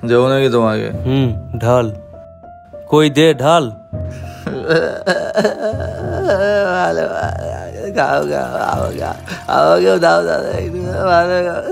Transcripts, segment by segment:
দেবো নাকি তোমাকে? ঢাল। কই দে ঢাল। ভালো গাও গাও আমাকেও দাও দাদা একটু ভালো গাও।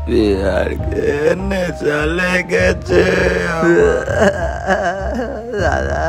বিহার কে নেশা লেগেছে দাদা।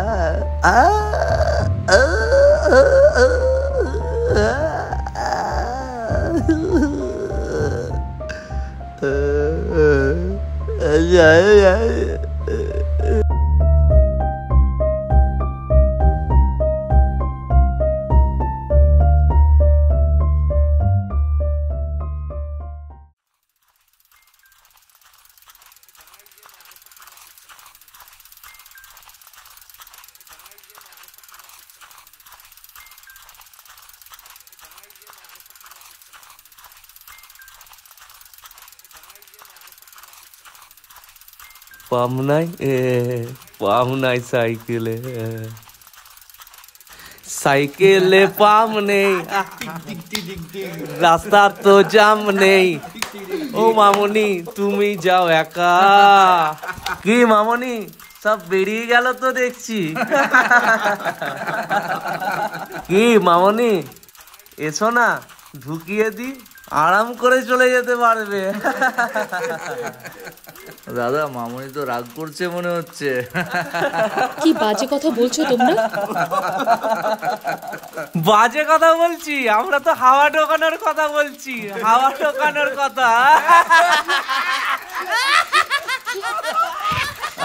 পাম নাই সাইকেলে, সাইকেলে পাম নেই, রাস্তা তো জাম নেই। ও মামনি তুমি যাও একা। কি মামনি সব বেরিয়ে গেল তো দেখছি। কি মামনি এসো না, ঢুকিয়ে দি, আরাম করে চলে যেতে পারবে। দাদা মামনি তো রাগ করছে মনে হচ্ছে। কি বাজে কথা বলছো তোমরা? বাজে কথা বলছি? আমরা তো হাওয়া ঢোকানোর কথা বলছি, হাওয়া ঢোকানোর কথা।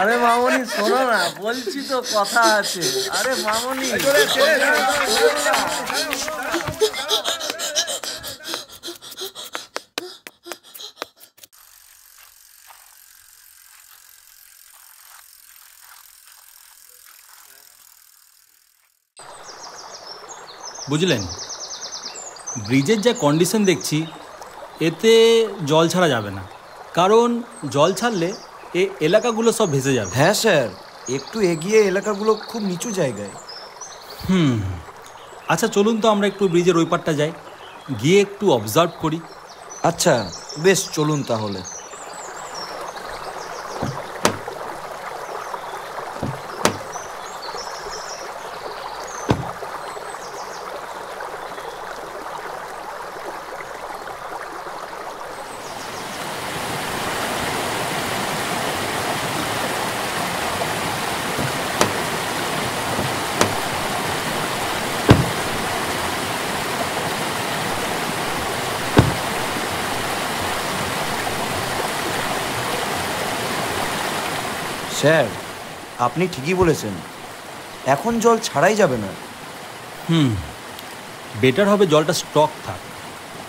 আরে মামনি শোনো না, বলছি তো কথা আছে। আরে মামনি বুঝলেন, ব্রিজের যা কন্ডিশন দেখছি এতে জল ছাড়া যাবে না, কারণ জল ছাড়লে এই এলাকাগুলো সব ভেসে যাবে। হ্যাঁ স্যার, একটু এগিয়ে এলাকাগুলো খুব নিচু জায়গায়। আচ্ছা চলুন তো আমরা একটু ব্রিজের ওই পারটা যাই, গিয়ে একটু অবজার্ভ করি। আচ্ছা বেশ, চলুন তাহলে। স্যার আপনি ঠিকই বলেছেন, এখন জল ছাড়াই যাবে না। বেটার হবে জলটা স্টক থাক,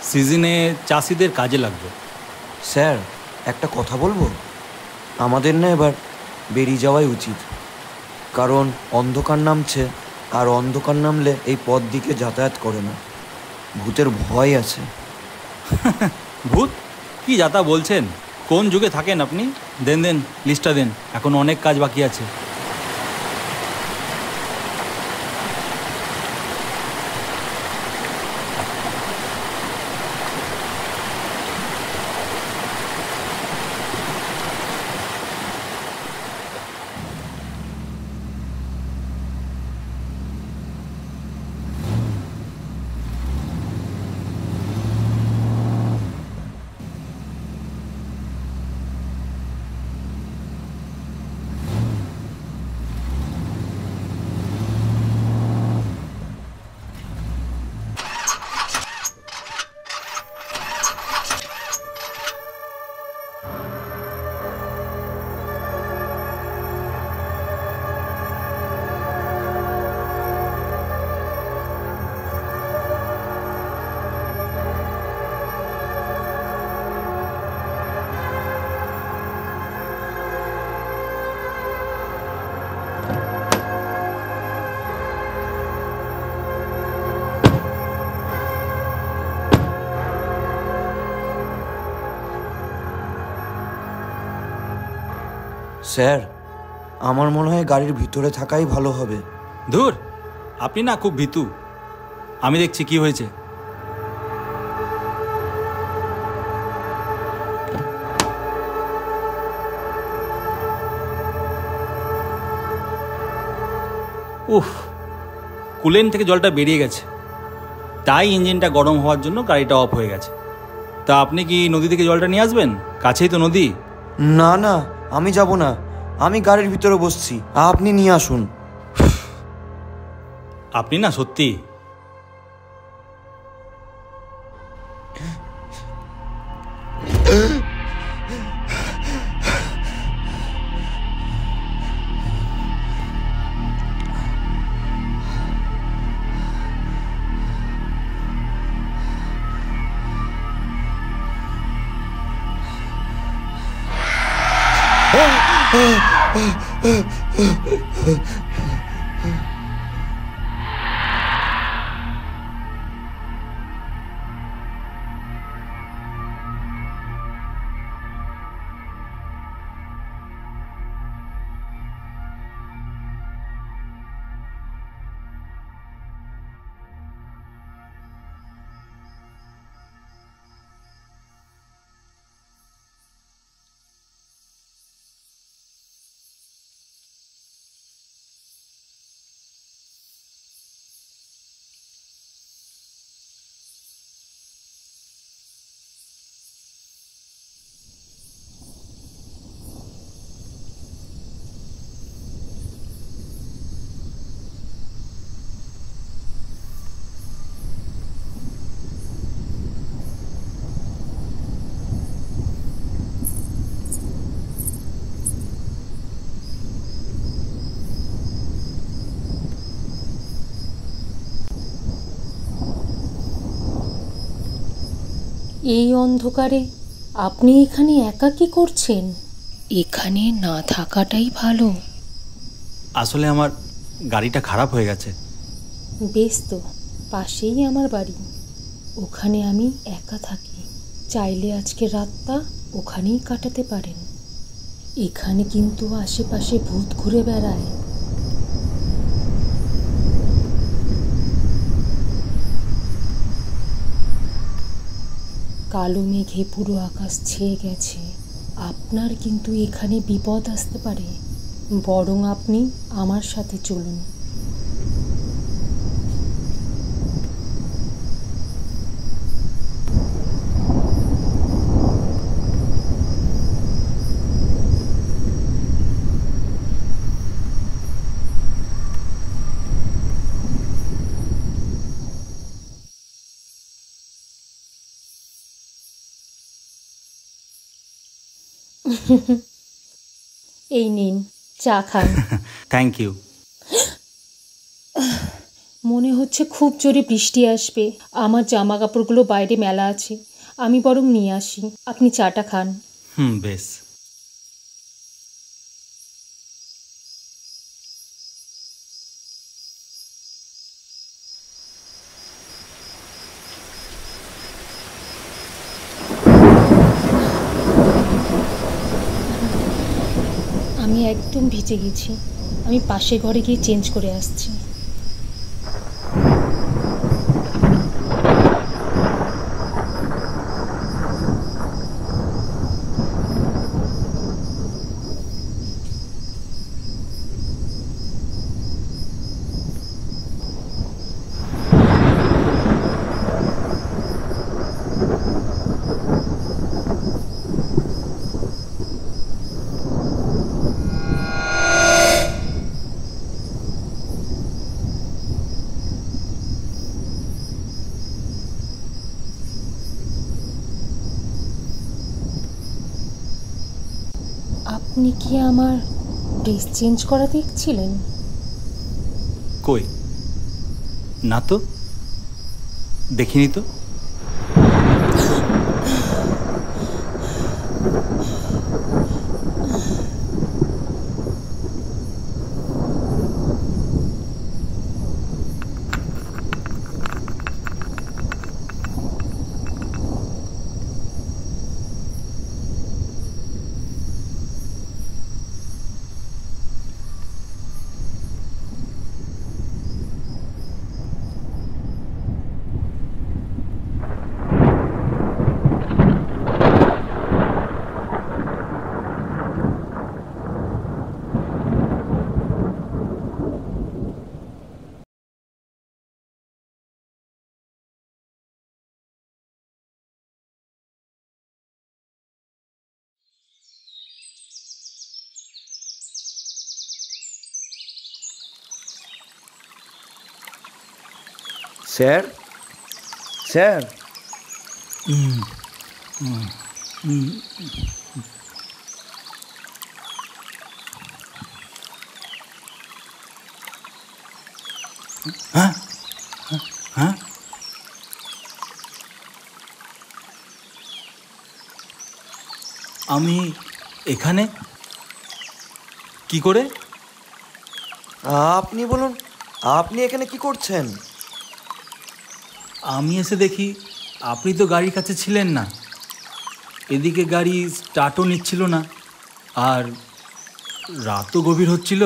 সিজনে চাষিদের কাজে লাগবে। স্যার একটা কথা বলবো, আমাদের না এবার বেরিয়ে যাওয়াই উচিত, কারণ অন্ধকার নামছে, আর অন্ধকার নামলে এই পথ দিকে যাতায়াত করে না, ভূতের ভয় আছে। ভূত কি যাতা বলছেন? কোন যুগে থাকেন আপনি? দেন দেন লিস্টটা দেন, এখন অনেক কাজ বাকি আছে। স্যার আমার মনে হয় গাড়ির ভিতরে থাকাই ভালো হবে। ধুর, আপনি না খুব ভীতু। আমি দেখছি কি হয়েছে। উফ, কুলেন্ট থেকে জলটা বেরিয়ে গেছে, তাই ইঞ্জিনটা গরম হওয়ার জন্য গাড়িটা অফ হয়ে গেছে। তা আপনি কি নদী থেকে জলটা নিয়ে আসবেন? কাছেই তো নদী। না না, আমি যাব না, আমি গাড়ির ভিতরে বসছি, আপনি নিয়ে আসুন। আপনি না সত্যি এই অন্ধকারে আপনি এখানে একা কি করছেন? এখানে না থাকাটাই ভালো। আসলে আমার গাড়িটা খারাপ হয়ে গেছে। বেশ তো, পাশেই আমার বাড়ি, ওখানে আমি একা থাকি। চাইলে আজকে রাতটা ওখানেই কাটাতে পারেন। এখানে কিন্তু আশেপাশে ভূত ঘুরে বেড়ায়। কালো মেঘে পুরো আকাশ ছেয়ে গেছে। আপনার কিন্তু এখানে বিপদ আসতে পারে, বরং আপনি আমার সাথে চলুন। এই নিন, চা খান। Thank you. মনে হচ্ছে খুব জোরে বৃষ্টি আসবে। আমার জামা কাপড়গুলো বাইরে মেলা আছে, আমি বরং নিয়ে আসি, আপনি চাটা খান। বেশ। আমি একদম ভিজে গেছি, আমি পাশে ঘরে গিয়ে চেঞ্জ করে আসছি। আপনি কি আমার ড্রেস চেঞ্জ করা দেখছিলেন? কই না তো, দেখিনি তো। স্যার, স্যার, হ্যাঁ হ্যাঁ, আমি এখানে কি করে? আপনি বলুন, আপনি এখানে কি করছেন? আমি এসে দেখি আপনি তো গাড়ির কাছে ছিলেন না, এদিকে গাড়ি স্টার্টও নিচ্ছিল না, আর রাতও গভীর হচ্ছিল।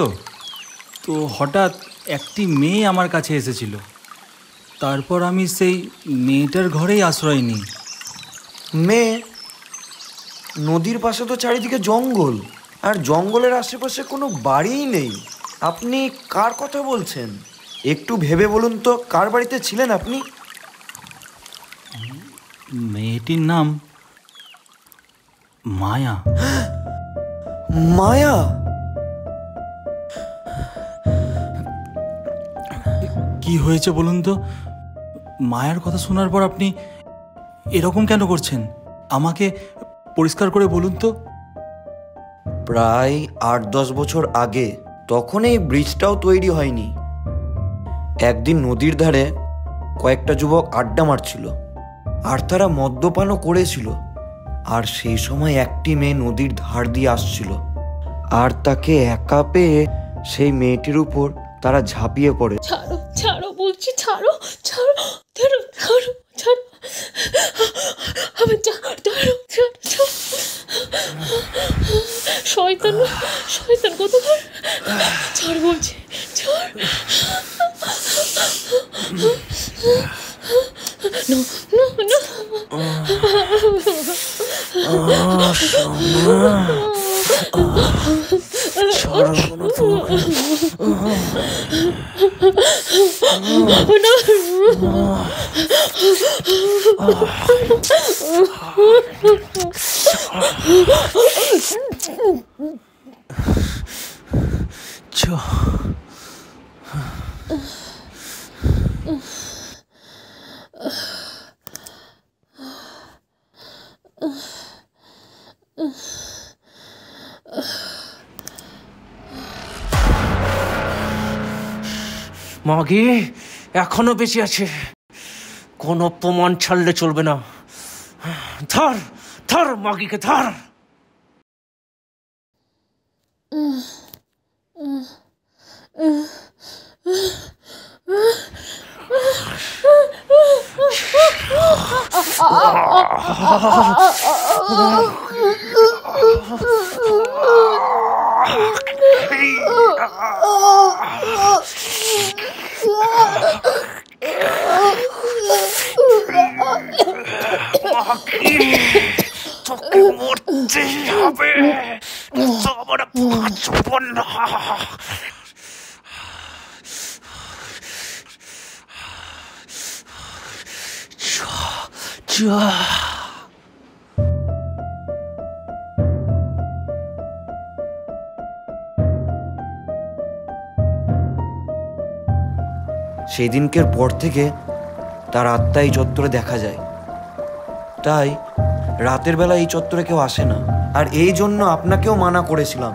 তো হঠাৎ একটি মেয়ে আমার কাছে এসেছিল, তারপর আমি সেই মেয়েটার ঘরেই আশ্রয় নিই। মেয়ে? নদীর পাশে তো চারিদিকে জঙ্গল, আর জঙ্গলের আশেপাশে কোনো বাড়িই নেই। আপনি কার কথা বলছেন? একটু ভেবে বলুন তো, কার বাড়িতে ছিলেন আপনি? মেয়েটির নাম মায়া। মায়া? কি হয়েছে বলুন তো? মায়ার কথা শোনার পর আপনি এরকম কেন করছেন? আমাকে পরিষ্কার করে বলুন তো। প্রায় 8-10 বছর আগে, তখন এই ব্রিজটাও তৈরি হয়নি। একদিন নদীর ধারে কয়েকটা যুবক আড্ডা মারছিল, আর তারা মদ্যপানও করেছিল। আর সেই সময় একটি মেয়ে নদীর ধার দিয়ে আসছিল, আর তাকে একা পেয়ে সেই মেয়েটির উপর তারা ঝাঁপিয়ে পড়ে। ছাড়ো ছাড়ো বলছি, ছাড়ো ছাড়ো ছাড়ো ছাড়ো ছাড়ো আমার, ছাড়ো ছাড়ো। শয়তান শয়তান কোথাকার, ছাড় বলছি, ছাড়। No, no, no. মাগি এখনো বেঁচে আছে, কোনো প্রমাণ ছাড়লে চলবে না। ধর ধর মাগিকে, ধর। তোকে মরতেই হবে, আমরা বাঁচব না। সেই দিনকের পর থেকে তার আত্মা এই চত্বরে দেখা যায়। তাই রাতের বেলা এই চত্বরে কেউ আসে না, আর এই জন্য আপনাকেও মানা করেছিলাম।